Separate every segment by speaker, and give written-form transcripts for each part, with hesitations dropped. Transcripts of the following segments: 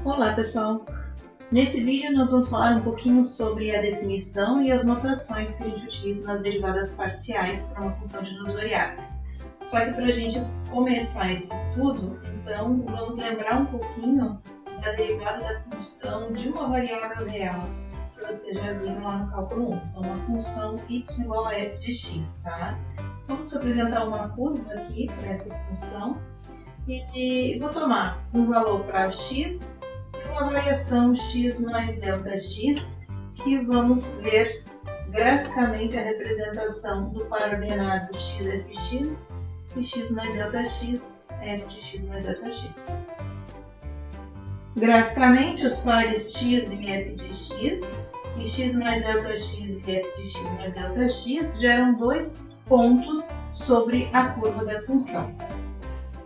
Speaker 1: Olá pessoal! Nesse vídeo nós vamos falar um pouquinho sobre a definição e as notações que a gente utiliza nas derivadas parciais para uma função de duas variáveis. Só que para a gente começar esse estudo, então vamos lembrar um pouquinho da derivada da função de uma variável real, que vocês já viram lá no cálculo 1. Então uma função y igual a f de x, tá? Vamos representar uma curva aqui para essa função e vou tomar um valor para x e uma variação x mais ΔX, e vamos ver graficamente a representação do par ordenado xfx e x mais ΔX, f de x mais ΔX. Graficamente, os pares x e f de x e x mais ΔX e f de x mais ΔX geram dois pontos sobre a curva da função.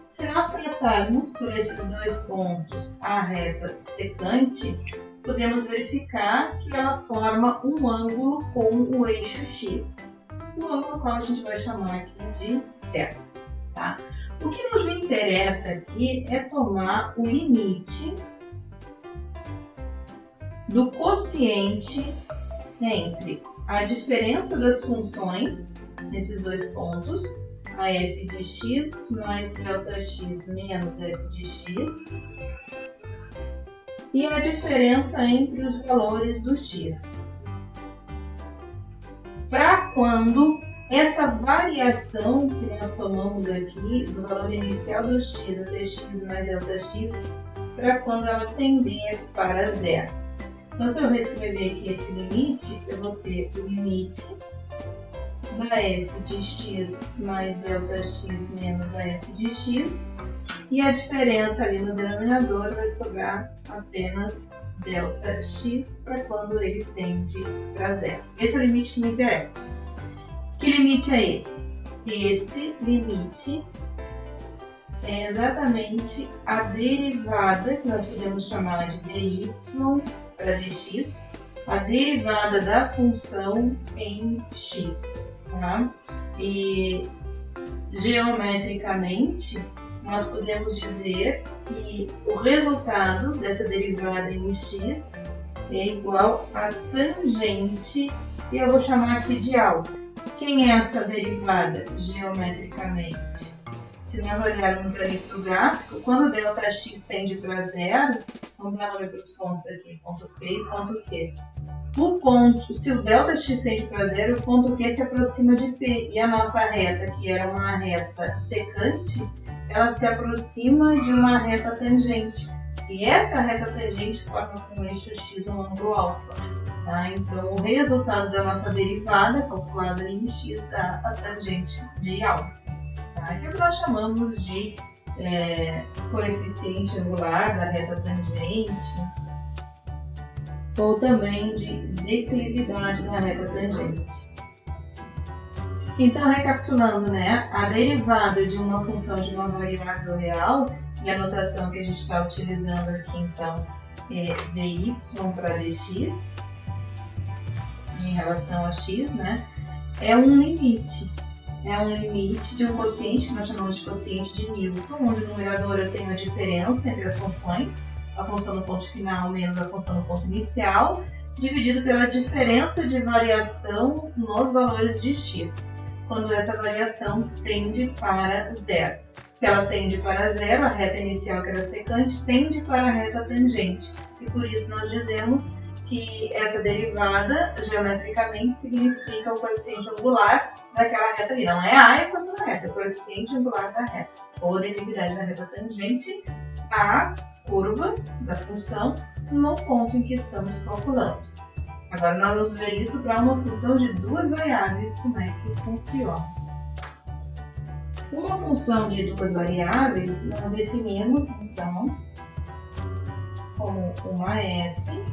Speaker 1: Se nós traçarmos por esses dois pontos a reta secante, podemos verificar que ela forma um ângulo com o eixo x, o ângulo qual a gente vai chamar aqui de θ. Tá? O que nos interessa aqui é tomar o limite do quociente entre a diferença das funções nesses dois pontos, a f de x mais ΔX menos f de x, e a diferença entre os valores do x. Para quando essa variação que nós tomamos aqui, do valor inicial do x até x mais ΔX, para quando ela tender para zero. Então, se eu reescrever aqui esse limite, eu vou ter o limite da f de x mais ΔX menos a f de x, e a diferença ali no denominador vai sobrar apenas ΔX para quando ele tende para zero. Esse é o limite que me interessa. Que limite é esse? Esse limite é exatamente a derivada, que nós podemos chamar de dy para dx, a derivada da função em x. Tá? E geometricamente, nós podemos dizer que o resultado dessa derivada em x é igual a tangente, e eu vou chamar aqui de alfa. Quem é essa derivada geometricamente? Se nós olharmos ali para o gráfico, quando ΔX tende para zero, vamos dar nome para os pontos aqui, ponto P e ponto Q. O ponto, se o ΔX tende para zero, o ponto Q se aproxima de P, e a nossa reta, que era uma reta secante, ela se aproxima de uma reta tangente. E essa reta tangente forma com o eixo x um ângulo alfa. Tá? Então, o resultado da nossa derivada, calculada em x, dá a tangente de alfa, tá? Que nós chamamos de coeficiente angular da reta tangente, ou também de declividade da reta tangente. Então, recapitulando, né, a derivada de uma função de uma variável real, e a notação que a gente está utilizando aqui, então, é dy para dx, em relação a x, né, é um limite. É um limite de um quociente, que nós chamamos de quociente de Newton, onde o numerador eu tenho a diferença entre as funções, a função no ponto final menos a função no ponto inicial, dividido pela diferença de variação nos valores de x, quando essa variação tende para zero. Se ela tende para zero, a reta inicial, que era secante, tende para a reta tangente. E por isso nós dizemos que essa derivada, geometricamente, significa o coeficiente angular daquela reta ali. Não é a equação da reta, é o coeficiente angular da reta, ou a declividade da reta tangente à curva da função no ponto em que estamos calculando. Agora nós vamos ver isso para uma função de duas variáveis, como é que funciona. Uma função de duas variáveis nós definimos, então, como uma f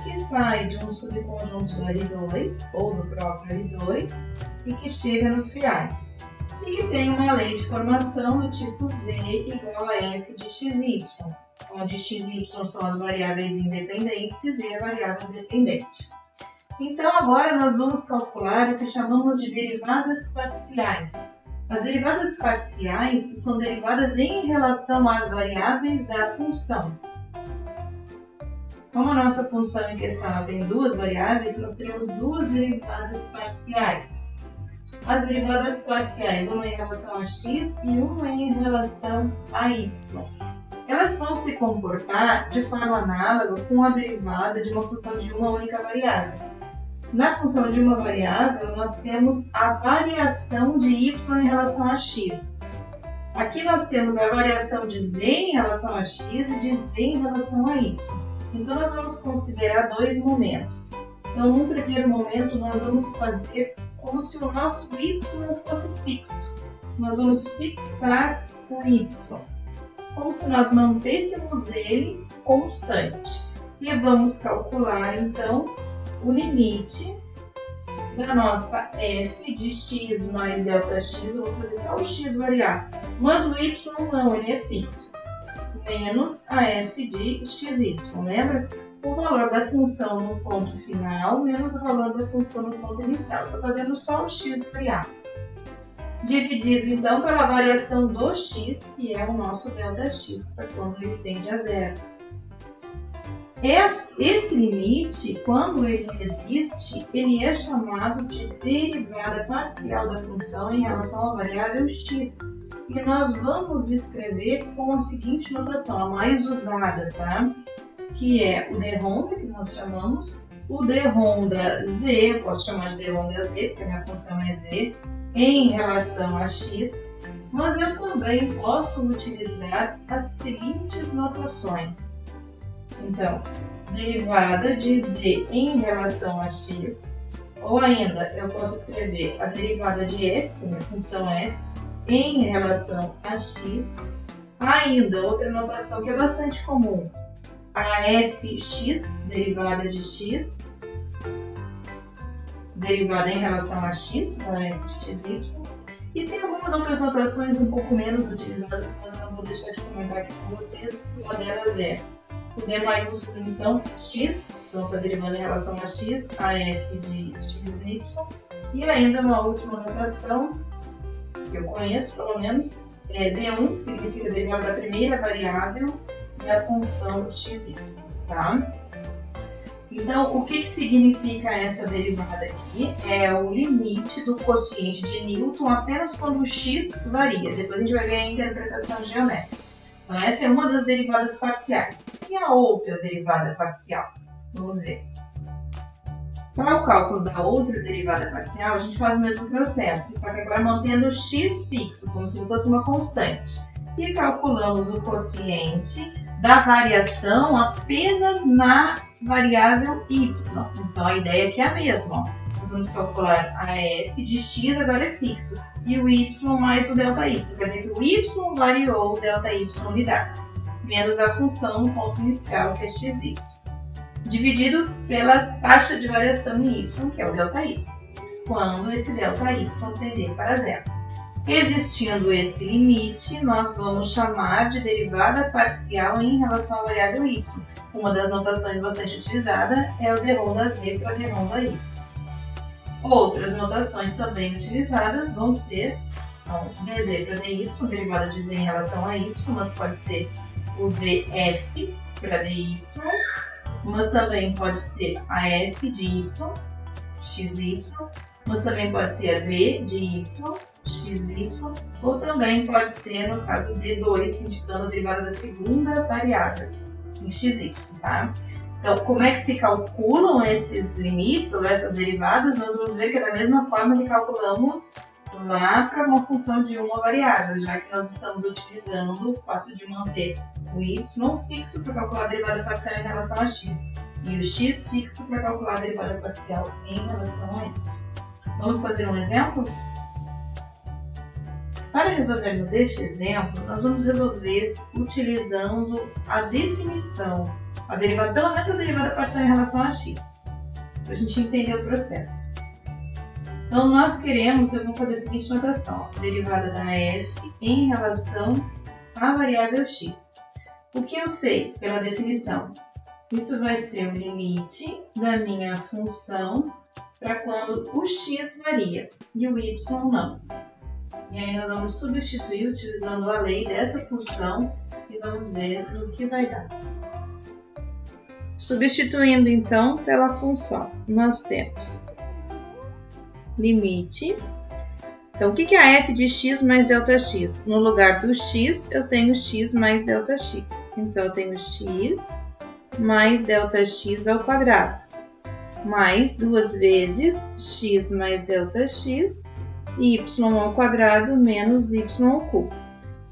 Speaker 1: que sai de um subconjunto do L2 ou do próprio L2 e que chega nos reais, e que tem uma lei de formação do tipo z igual a f de xy, onde xy são as variáveis independentes e z é a variável independente. Então agora nós vamos calcular o que chamamos de derivadas parciais. As derivadas parciais são derivadas em relação às variáveis da função. Como a nossa função em questão tem duas variáveis, nós teremos duas derivadas parciais. As derivadas parciais, uma em relação a x e uma em relação a y. Elas vão se comportar de forma análoga com a derivada de uma função de uma única variável. Na função de uma variável, nós temos a variação de y em relação a x. Aqui nós temos a variação de z em relação a x e de z em relação a y. Então, nós vamos considerar dois momentos. Então, num primeiro momento, nós vamos fazer como se o nosso y fosse fixo. Nós vamos fixar o y, como se nós mantêssemos ele constante. E vamos calcular, então, o limite da nossa f de x mais Δx. Vamos fazer só o x variar. Mas o y não, ele é fixo. Menos a f de xy. Lembra? O valor da função no ponto final menos o valor da função no ponto inicial. Estou fazendo só o x variar. Dividido, então, pela variação do x, que é o nosso Δx, para quando ele tende a zero. Esse limite, quando ele existe, ele é chamado de derivada parcial da função em relação à variável x. E nós vamos escrever com a seguinte notação, a mais usada, tá? Que é o d ronda, que nós chamamos, o d ronda z, eu posso chamar de d ronda z, porque a minha função é z, em relação a x, mas eu também posso utilizar as seguintes notações. Então, derivada de z em relação a x, ou ainda eu posso escrever a derivada de f, que a minha função é, em relação a x. Ainda, outra notação que é bastante comum, a fx, derivada de x, derivada em relação a x, a f de xy. E tem algumas outras notações um pouco menos utilizadas, mas eu não vou deixar de comentar aqui com vocês. Uma delas é o d maiúsculo, então, x, então está derivando em relação a x, a f de xy. E ainda uma última notação, que eu conheço pelo menos, é d1, que significa derivada da primeira variável da função xy, tá? Então, o que significa essa derivada aqui? É o limite do quociente de Newton apenas quando o x varia. Depois a gente vai ver a interpretação geométrica. Então, essa é uma das derivadas parciais. E a outra derivada parcial? Vamos ver. Para o cálculo da outra derivada parcial, a gente faz o mesmo processo, só que agora mantendo o x fixo, como se fosse uma constante. E calculamos o quociente da variação apenas na variável y. Então, a ideia aqui é a mesma. Nós vamos calcular a f de x, agora é fixo, e o y mais o ΔY. Quer dizer que o y variou o ΔY unidades, menos a função no ponto inicial, que é xy, dividido pela taxa de variação em y, que é o ΔY, quando esse ΔY tender para zero. Existindo esse limite, nós vamos chamar de derivada parcial em relação à variável y. Uma das notações bastante utilizada é o d ronda z para d ronda y. Outras notações também utilizadas vão ser dz para dy, derivada de z em relação a y, mas pode ser o df para dy, mas também pode ser a f de y, xy, mas também pode ser a d de y, xy, ou também pode ser, no caso, d2, indicando a derivada da segunda variável, em xy, tá? Então, como é que se calculam esses limites ou essas derivadas? Nós vamos ver que é da mesma forma que calculamos lá para uma função de uma variável, já que nós estamos utilizando o fato de manter o y fixo para calcular a derivada parcial em relação a x e o x fixo para calcular a derivada parcial em relação a y. Vamos fazer um exemplo? Para resolvermos este exemplo, nós vamos resolver utilizando a definição, a derivada, pelo menos a derivada parcial em relação a x, para a gente entender o processo. Então, nós queremos, eu vou fazer a seguinte notação, derivada da f em relação à variável x. O que eu sei pela definição? Isso vai ser o limite da minha função para quando o x varia e o y não. E aí nós vamos substituir utilizando a lei dessa função e vamos ver no que vai dar. Substituindo então pela função, nós temos limite. Então, o que é a f de x mais Δx? No lugar do x, eu tenho x mais Δx. Então, eu tenho x mais Δx ao quadrado, mais 2 vezes x mais Δx, y ao quadrado menos y ao cubo.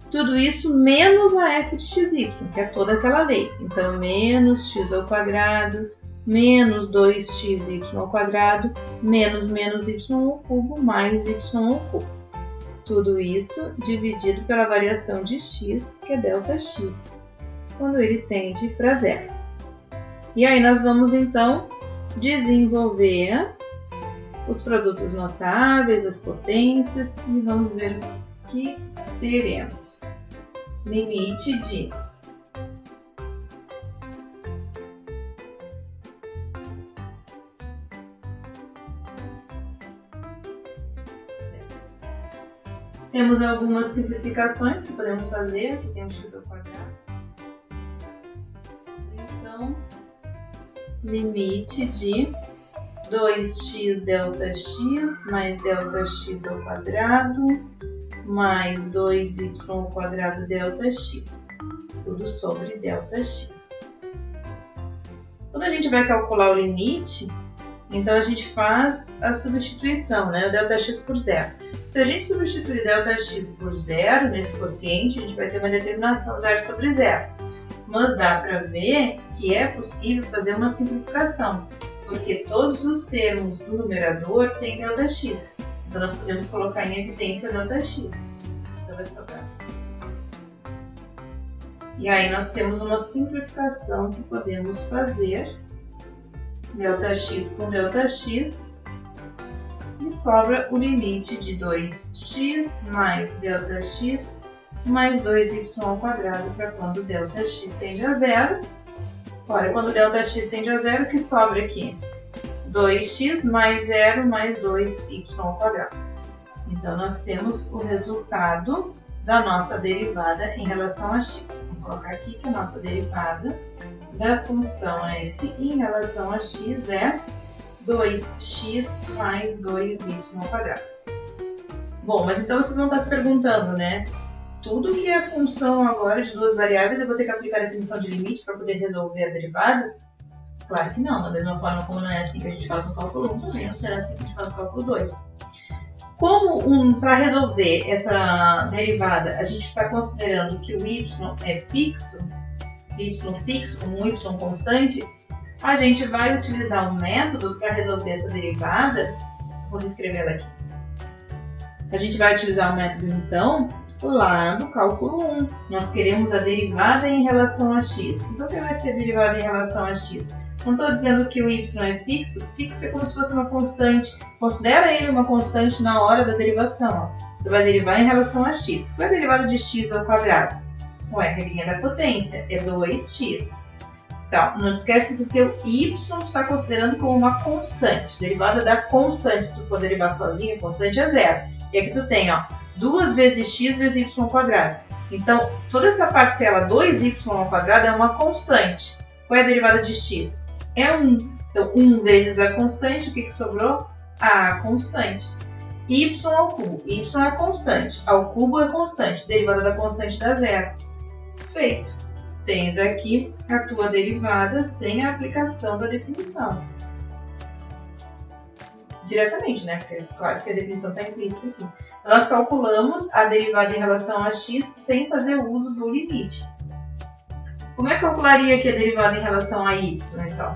Speaker 1: Tudo isso menos a f de xy, que é toda aquela lei. Então, menos x ao quadrado, menos 2xy ao quadrado, menos y ao cubo, mais y ao cubo. Tudo isso dividido pela variação de x, que é Δx, quando ele tende para zero. E aí nós vamos, então, desenvolver os produtos notáveis, as potências, e vamos ver o que teremos. Limite de temos algumas simplificações que podemos fazer. Aqui tem um x ao quadrado. Então, limite de 2x ΔX mais ΔX ao quadrado mais 2y ao quadrado ΔX, tudo sobre ΔX. Quando a gente vai calcular o limite, então a gente faz a substituição, né? O ΔX por zero. Se a gente substituir ΔX por zero nesse quociente, a gente vai ter uma determinação 0 sobre 0. Mas dá para ver que é possível fazer uma simplificação, porque todos os termos do numerador têm ΔX. Então, nós podemos colocar em evidência ΔX. Então, vai sobrar. E aí, nós temos uma simplificação que podemos fazer. ΔX com ΔX. E sobra o limite de 2x mais ΔX mais 2y ao quadrado para quando ΔX tende a zero. Olha, quando ΔX tende a zero, o que sobra aqui? 2x mais 0 mais 2y ao quadrado. Então, nós temos o resultado da nossa derivada em relação a x. Vou colocar aqui que a nossa derivada da função f em relação a x é 2x mais 2y ao quadrado. Bom, mas então vocês vão estar se perguntando, né? Tudo que é função agora de duas variáveis, eu vou ter que aplicar a definição de limite para poder resolver a derivada? Claro que não, da mesma forma como não é assim que a gente faz no cálculo 1, também não será assim que a gente faz no cálculo 2. Como para resolver essa derivada, a gente está considerando que o y é fixo, como um y constante, a gente vai utilizar um método para resolver essa derivada. Vou escrever ela aqui. A gente vai utilizar o método, então, lá no cálculo 1. Nós queremos a derivada em relação a x. Então, o que vai ser a derivada em relação a x? Não estou dizendo que o y é fixo. Fixo é como se fosse uma constante. Considera ele uma constante na hora da derivação. Então, vai derivar em relação a x. Qual é a derivada de x ao quadrado? Ué, a regrinha da potência é 2x. Então, não esquece que o teu y está considerando como uma constante. Derivada da constante, se tu for derivar sozinho, a constante é zero. E aqui tu tem, ó, 2 vezes x vezes y ao quadrado. Então, toda essa parcela 2y ao quadrado é uma constante. Qual é a derivada de x? É 1. Então, 1 vezes a constante, o que sobrou? A constante. Y ao cubo. Y é constante. Ao cubo é constante. Derivada da constante dá zero. Feito. Tens aqui a tua derivada sem a aplicação da definição. Diretamente, né? Porque, claro que a definição está implícita aqui. Nós calculamos a derivada em relação a x sem fazer o uso do limite. Como é que eu calcularia aqui a derivada em relação a y, então?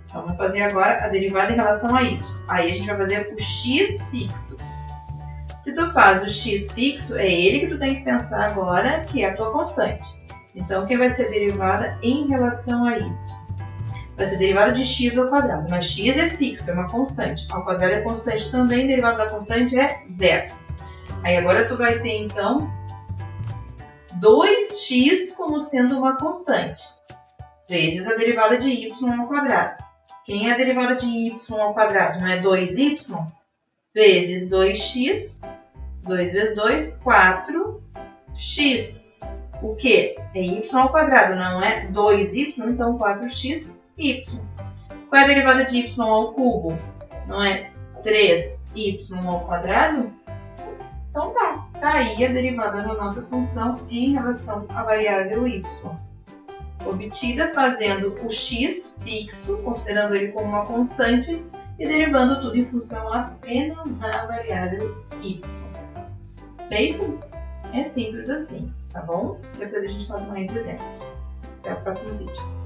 Speaker 1: Então, vamos fazer agora a derivada em relação a y. Aí a gente vai fazer o x fixo. Se tu faz o x fixo, é ele que tu tem que pensar agora, que é a tua constante. Então, quem vai ser derivada em relação a y? Vai ser derivada de x ao quadrado. Mas x é fixo, é uma constante. Ao quadrado é constante também, derivada da constante é zero. Aí agora tu vai ter, então, 2x como sendo uma constante, vezes a derivada de y ao quadrado. Quem é a derivada de y ao quadrado? Não é 2y? Vezes 2x, 2 vezes 2, 4x. O que? É y ao quadrado, não é 2y, então 4x y. Qual é a derivada de y ao cubo? Não é 3y ao quadrado? Então tá aí a derivada da nossa função em relação à variável y. Obtida fazendo o x fixo, considerando ele como uma constante, e derivando tudo em função apenas da variável y. Feito? É simples assim, tá bom? Depois a gente faz mais exemplos. Até o próximo vídeo.